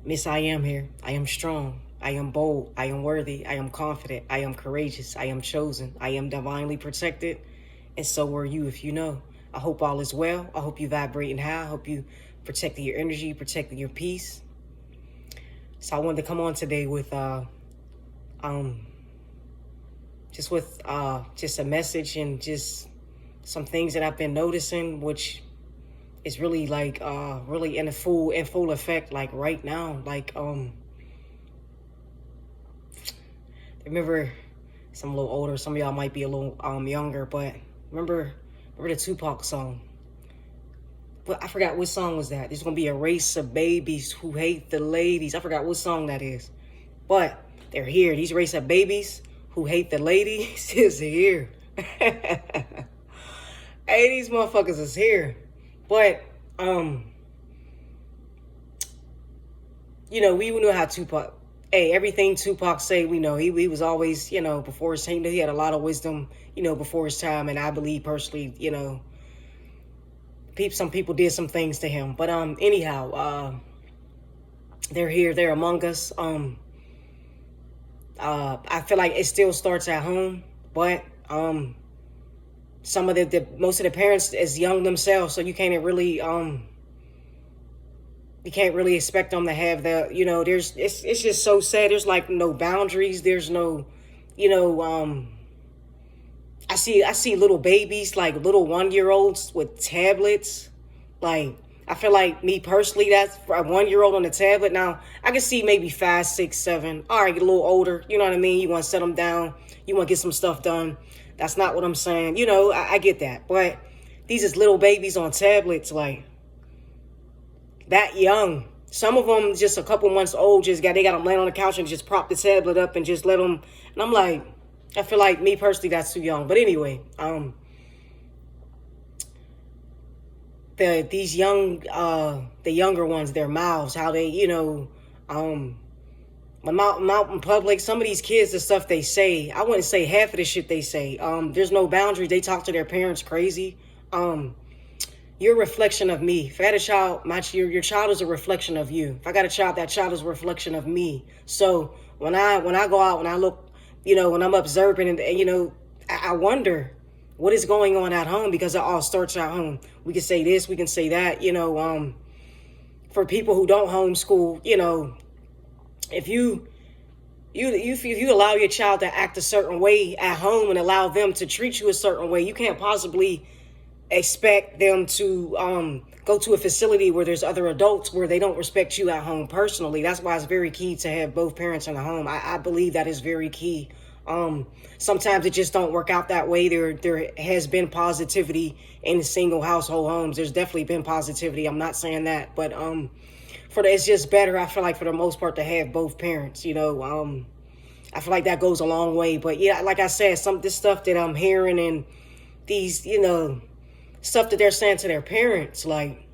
Miss, I am here. I am strong. I am bold. I am worthy. I am confident. I am courageous. I am chosen. I am divinely protected. And so are you if you know. I hope all is well. I hope you vibrating high. I hope you protecting your energy, protecting your peace. So I wanted to come on today with um just a message and just some things that I've been noticing, which is really like really in full effect like right now. Like remember, some a little older, some of y'all might be a little younger, but remember the Tupac song. But I forgot what song was that. There's gonna be a race of babies who hate the ladies. I forgot what song that is. But they're here. These race of babies who hate the ladies is here. Hey, these motherfuckers is here. But we know how Tupac. Hey, everything Tupac say, we know he was always, before his time. He had a lot of wisdom, before his time, and I believe personally, some people did some things to him. But anyhow, they're here, they're among us. I feel like it still starts at home, but some of most of the parents is young themselves, so you can't really expect them to have the, it's just so sad. There's like no boundaries. There's no, I see little babies, like little 1-year-olds with tablets. Like, I feel like me personally, that's for a 1-year-old on a tablet. Now, I can see maybe 5, 6, 7. All right, get a little older. You know what I mean? You want to set them down. You want to get some stuff done. That's not what I'm saying. I get that. But these is little babies on tablets, like that young. Some of them just a couple months old, they got them laying on the couch and just prop the tablet up and just let them. And I'm like, I feel like me personally, that's too young. But anyway, the younger ones, their mouths, how they, when out in public, some of these kids, the stuff they say, I wouldn't say half of the shit they say. There's no boundaries. They talk to their parents crazy. You're a reflection of me. If I had a child, your child is a reflection of you. If I got a child, that child is a reflection of me. So when I go out, when I look, when I'm observing and I wonder what is going on at home, because it all starts at home. We can say this, we can say that, for people who don't homeschool, if you allow your child to act a certain way at home and allow them to treat you a certain way, you can't possibly expect them to go to a facility where there's other adults where they don't respect you at home personally. That's why it's very key to have both parents in the home. I believe that is very key. Sometimes it just don't work out that way. There has been positivity in single household homes. There's definitely been positivity. I'm not saying that, but it's just better, I feel like, for the most part, to have both parents. I feel like that goes a long way. But yeah, like I said, this stuff that I'm hearing and these, stuff that they're saying to their parents, like,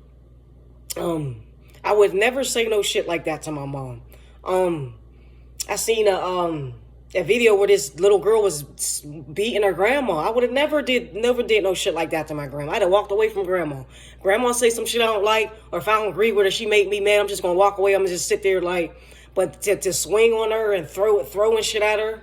I would never say no shit like that to my mom. I seen a video where this little girl was beating her grandma. I would have never did no shit like that to my grandma. I'd have walked away from grandma. Grandma say some shit I don't like, or if I don't agree with her, she make me mad, I'm just gonna walk away. I'm gonna just sit there like, but to swing on her and throwing shit at her.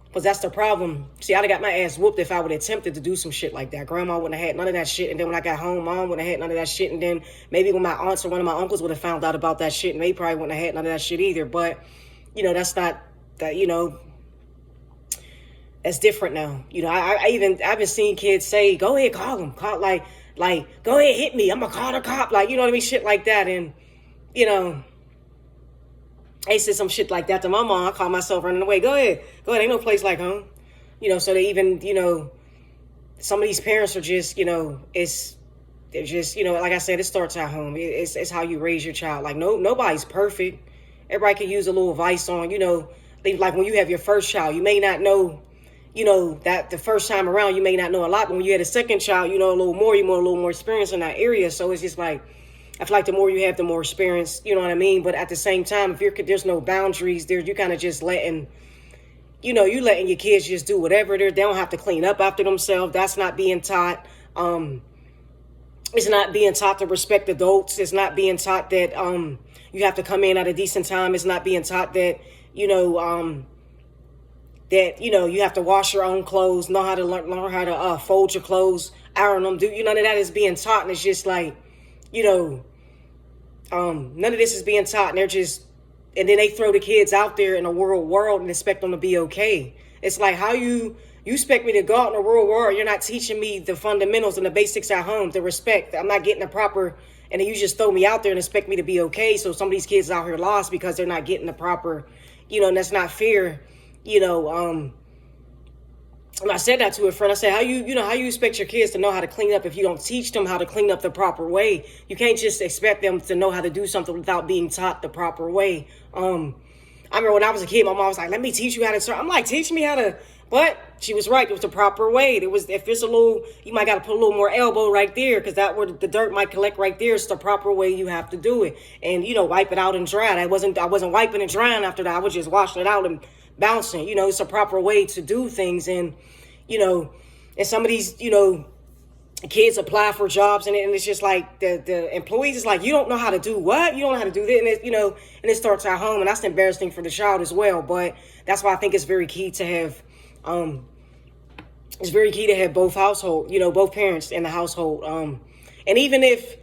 Because that's the problem. See, I'd have got my ass whooped if I would have attempted to do some shit like that. Grandma wouldn't have had none of that shit. And then when I got home, mom wouldn't have had none of that shit. And then maybe when my aunts or one of my uncles would have found out about that shit, and they probably wouldn't have had none of that shit either. But, that's not, that, that's different now. I've been seeing kids say, go ahead, call him. Like, go ahead, hit me. I'm going to call the cop. Like, you know what I mean? Shit like that. And, they said some shit like that to my mom. I call myself running away. Go ahead. Ain't no place like home. So they even, some of these parents are just, they're just, like I said, it starts at home. It's how you raise your child. Like, nobody's perfect. Everybody can use a little advice on, like when you have your first child, you may not know, that the first time around, you may not know a lot. But when you had a second child, you know a little more, a little more experience in that area. So it's just like, I feel like the more you have, the more experience, you know what I mean? But at the same time, if there's no boundaries, you're kind of just letting, you letting your kids just do whatever. They don't have to clean up after themselves. That's not being taught. It's not being taught to respect adults. It's not being taught that you have to come in at a decent time. It's not being taught that you have to wash your own clothes, know how to learn how to fold your clothes, iron them. None of that is being taught, and it's just like, none of this is being taught, and and then they throw the kids out there in the world and expect them to be okay. It's like, how you expect me to go out in the real world? You're not teaching me the fundamentals and the basics at home, the respect. I'm not getting the proper, and then you just throw me out there and expect me to be okay. So some of these kids out here lost because they're not getting the proper, and that's not fair. And I said that to a friend. I said, how you expect your kids to know how to clean up if you don't teach them how to clean up the proper way? You can't just expect them to know how to do something without being taught the proper way. I remember when I was a kid, my mom was like, let me teach you how to serve. I'm like, teach me how to, but she was right. It was the proper way. If it's a little, you might got to put a little more elbow right there, because that where the dirt might collect right there. It's the proper way you have to do it. And, wipe it out and dry it. I wasn't wiping and drying after that. I was just washing it out and bouncing. It's a proper way to do things. And, and some of these, kids apply for jobs, and it's just like the employees is like, you don't know how to do what? You don't know how to do this, and and it starts at home, and that's embarrassing for the child as well. But that's why I think it's very key to have, both both parents in the household. And even if,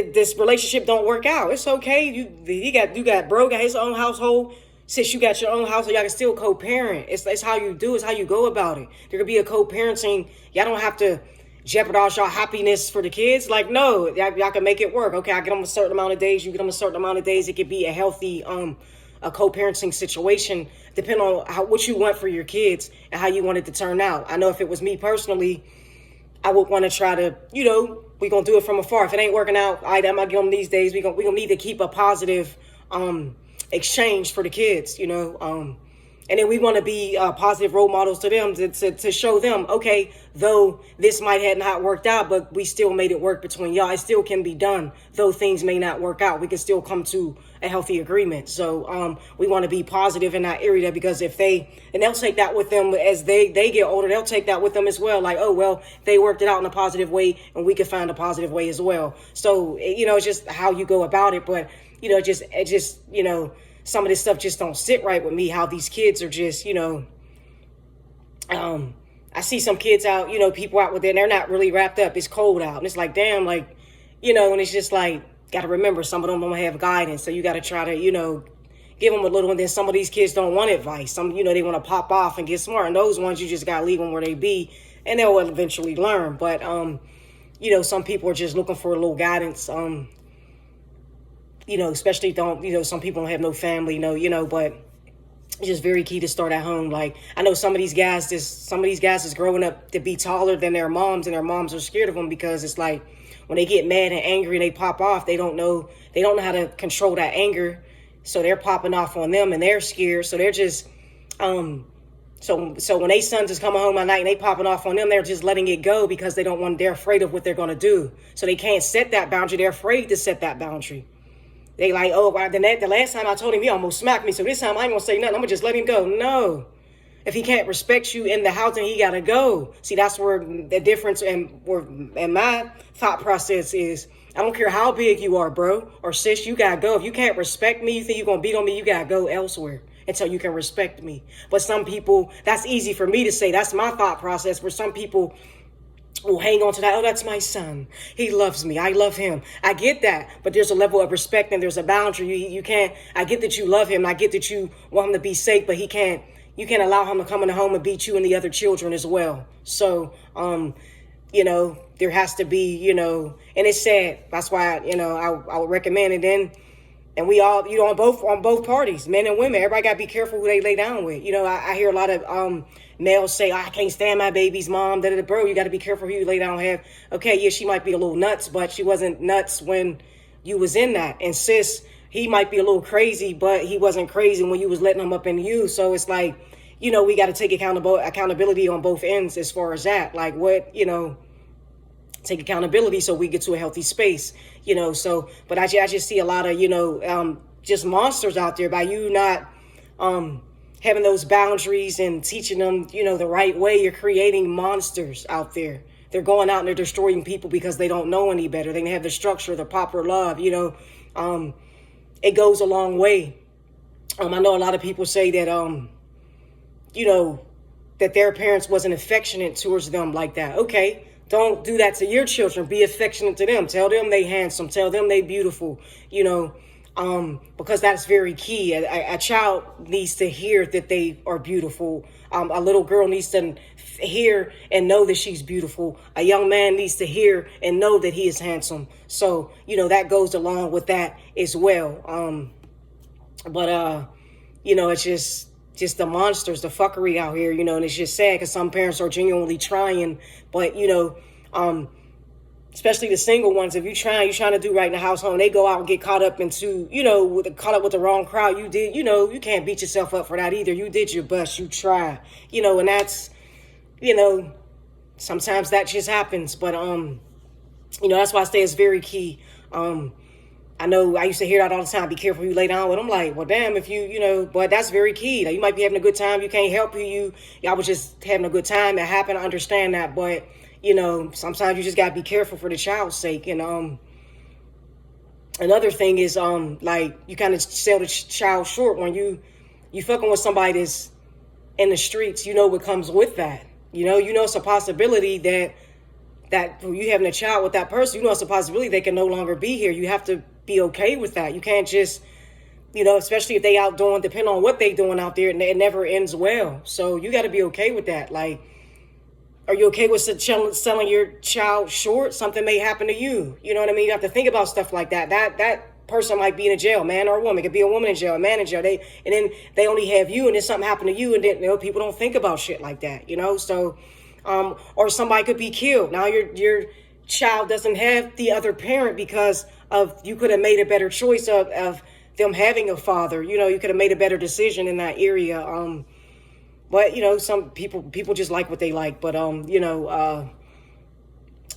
this relationship don't work out, it's okay. You got bro got his own household. Since you got your own house, y'all can still co-parent. It's how you do. It's how you go about it. There could be a co-parenting. Y'all don't have to jeopardize your happiness for the kids. Like, no, y'all can make it work. Okay, I get them a certain amount of days. You get them a certain amount of days. It could be a healthy a co-parenting situation, depending on what you want for your kids and how you want it to turn out. I know if it was me personally, I would want to try to, we're going to do it from afar. If it ain't working out, I'm going to give them these days. We're going to need to keep a positive exchange for the kids, and then we want to be positive role models to them to show them, okay, though this might have not worked out, but we still made it work between y'all. It still can be done, though things may not work out. We can still come to a healthy agreement. So we want to be positive in that area, because and they'll take that with them as they get older. They'll take that with them as well. Like, oh, well, they worked it out in a positive way, and we can find a positive way as well. So, it's just how you go about it. But some of this stuff just don't sit right with me, how these kids are just, I see some kids out, people out with it, and they're not really wrapped up. It's cold out. And it's like, damn, like, and it's just like, got to remember, some of them don't have guidance. So you got to try to, give them a little, and then some of these kids don't want advice. Some, they want to pop off and get smart. And those ones, you just got to leave them where they be, and they'll eventually learn. But, some people are just looking for a little guidance, especially some people don't have no family, but it's just very key to start at home. Like, I know some of these guys is growing up to be taller than their moms, and their moms are scared of them, because it's like when they get mad and angry and they pop off, they don't know how to control that anger. So they're popping off on them, and they're scared. So they're just, so when they sons is coming home at night and they popping off on them, they're just letting it go, because they're afraid of what they're going to do. So they can't set that boundary. They're afraid to set that boundary. They like, oh, well, the last time I told him, he almost smacked me. So this time I ain't going to say nothing. I'm going to just let him go. No. If he can't respect you in the house, then he got to go. See, that's where the difference and my thought process is. I don't care how big you are, bro or sis, you got to go. If you can't respect me, you think you're going to beat on me, you got to go elsewhere until you can respect me. But some people, that's easy for me to say. That's my thought process. Where some people will hang on to that. Oh, that's my son. He loves me. I love him. I get that. But there's a level of respect, and there's a boundary. You can't, I get that you love him. I get that you want him to be safe, but you can't allow him to come in the home and beat you and the other children as well. So, there has to be, and it's sad. That's why, I would recommend it. And we all, on both parties, men and women, everybody got to be careful who they lay down with. I hear a lot of males say, I can't stand my baby's mom. Bro, you got to be careful who you lay down with. Okay, yeah, she might be a little nuts, but she wasn't nuts when you was in that. And sis, he might be a little crazy, but he wasn't crazy when you was letting him up in you. So it's like, we got to take accountability on both ends as far as that. Like take accountability so we get to a healthy space, so, but I just see a lot of, just monsters out there by you not, having those boundaries and teaching them, the right way. You're creating monsters out there they're going out and they're destroying people because they don't know any better. They have the structure, the proper love, it goes a long way. I know a lot of people say that, that their parents wasn't affectionate towards them like that. Okay, don't do that to your children. Be affectionate to them. Tell them they handsome. Tell them they beautiful, because that's very key. A child needs to hear that they are beautiful. A little girl needs to hear and know that she's beautiful. A young man needs to hear and know that he is handsome. So, that goes along with that as well. It's just the monsters, the fuckery out here, and it's just sad because some parents are genuinely trying, but, especially the single ones, if you're trying to do right in the household, and they go out and get caught up into, caught up with the wrong crowd, you can't beat yourself up for that either. You did your best, you try, and that's, sometimes that just happens, but, that's why I say it's very key. I know I used to hear that all the time. Be careful who you lay down with. I'm like, well, damn, if but that's very key. Like, you might be having a good time. You can't help who y'all was just having a good time. It happened. I understand that. But, sometimes you just got to be careful for the child's sake. And another thing is, you kind of sell the child short when you fucking with somebody that's in the streets. What comes with that. It's a possibility that you having a child with that person, it's a possibility they can no longer be here. You have to be okay with that. You can't just, especially if they out doing, depending on what they doing out there, and it never ends well. So you got to be okay with that. Like, are you okay with selling your child short? Something may happen to you. You know what I mean? You have to think about stuff like that. That person might be in a jail, man or a woman. It could be a woman in jail, a man in jail. And then they only have you, and then something happened to you, and then people don't think about shit like that. So. Or somebody could be killed. Now your child doesn't have the other parent because of you could have made a better choice of them having a father. You could have made a better decision in that area. But some people just like what they like. But but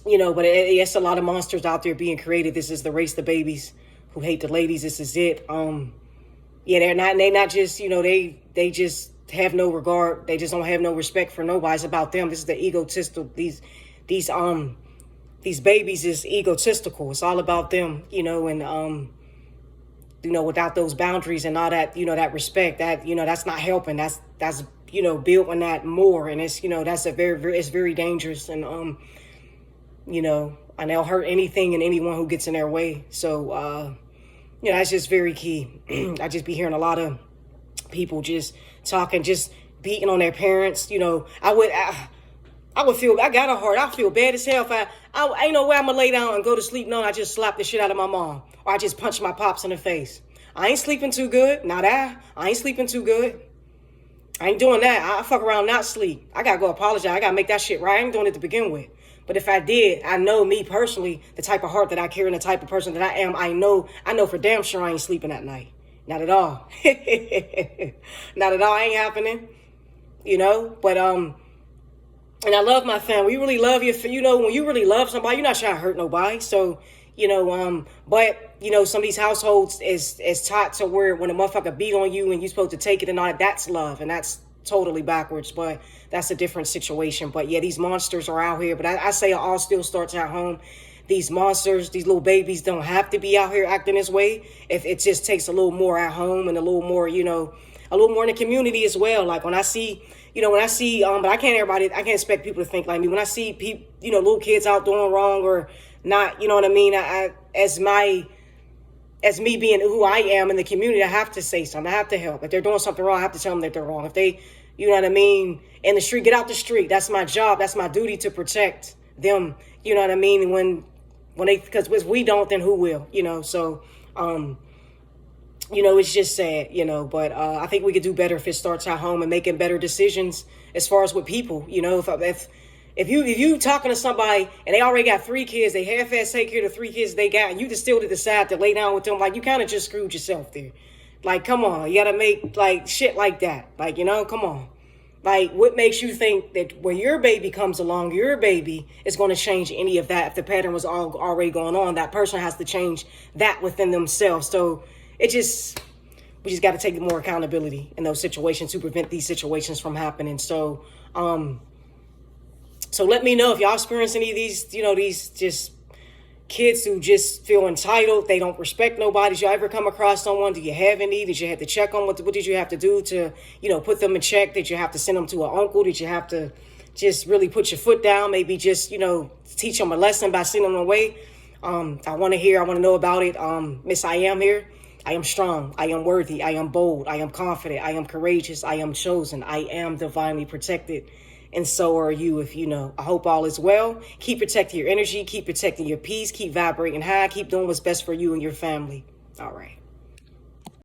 it's a lot of monsters out there being created. This is the race, the babies who hate the ladies. This is it. They're not just they just have no regard. They just don't have no respect for nobody. It's about them. This is the egotistical. These babies is egotistical. It's all about them, and without those boundaries and all that, that respect, that that's not helping. That's building that more, and it's that's it's very dangerous, and and they'll hurt anything and anyone who gets in their way. So that's just very key. I just be hearing a lot of people just talking, just beating on their parents. I would feel, I got a heart. I feel bad as hell if I ain't no way I'm gonna lay down and go to sleep knowing I just slapped the shit out of my mom, or I just punched my pops in the face. I ain't sleeping too good. I ain't sleeping too good. I ain't doing that. I fuck around, not sleep. I gotta go apologize. I gotta make that shit right. I ain't doing it to begin with. But if I did, I know me personally, the type of heart that I carry and the type of person that I am, I know for damn sure I ain't sleeping at night. Not at all. Not at all. Ain't happening. But and I love my family. We really love you. When you really love somebody, you're not trying to hurt nobody. So, but some of these households is taught to where when a motherfucker beat on you and you're supposed to take it and all that, that's love. And that's totally backwards, but that's a different situation. But yeah, these monsters are out here. But I say it all still starts at home. These monsters, these little babies don't have to be out here acting this way. If it just takes a little more at home and a little more, a little more in the community as well. Like when I see, but I can't expect people to think like me. When I see people, little kids out doing wrong or not, you know what I mean? As me being who I am in the community, I have to say something. I have to help. If they're doing something wrong, I have to tell them that they're wrong. If they, you know what I mean, in the street, get out the street. That's my job. That's my duty to protect them. You know what I mean? When because if we don't, then who will? So, it's just sad, but I think we could do better if it starts at home and making better decisions as far as with people. If you talking to somebody and they already got 3 kids, they half-ass take care of the 3 kids they got, and you just still decide to lay down with them, like, you kind of just screwed yourself there. Like, come on, you got to make, like, shit like that. Like, come on. Like, what makes you think that when your baby comes along, your baby is going to change any of that? If the pattern was already going on, that person has to change that within themselves. So we just got to take more accountability in those situations to prevent these situations from happening. So So let me know if y'all experience any of these, these just kids who just feel entitled. They don't respect nobody. Did you ever come across someone? Do you have any? Did you have to check on what did you have to do to, put them in check? Did you have to send them to an uncle? Did you have to just really put your foot down? Maybe just, teach them a lesson by sending them away? I want to know about it. Miss I Am here. I am strong. I am worthy. I am bold. I am confident. I am courageous. I am chosen. I am divinely protected. And so are you, if you know. I hope all is well. Keep protecting your energy. Keep protecting your peace. Keep vibrating high. Keep doing what's best for you and your family. All right.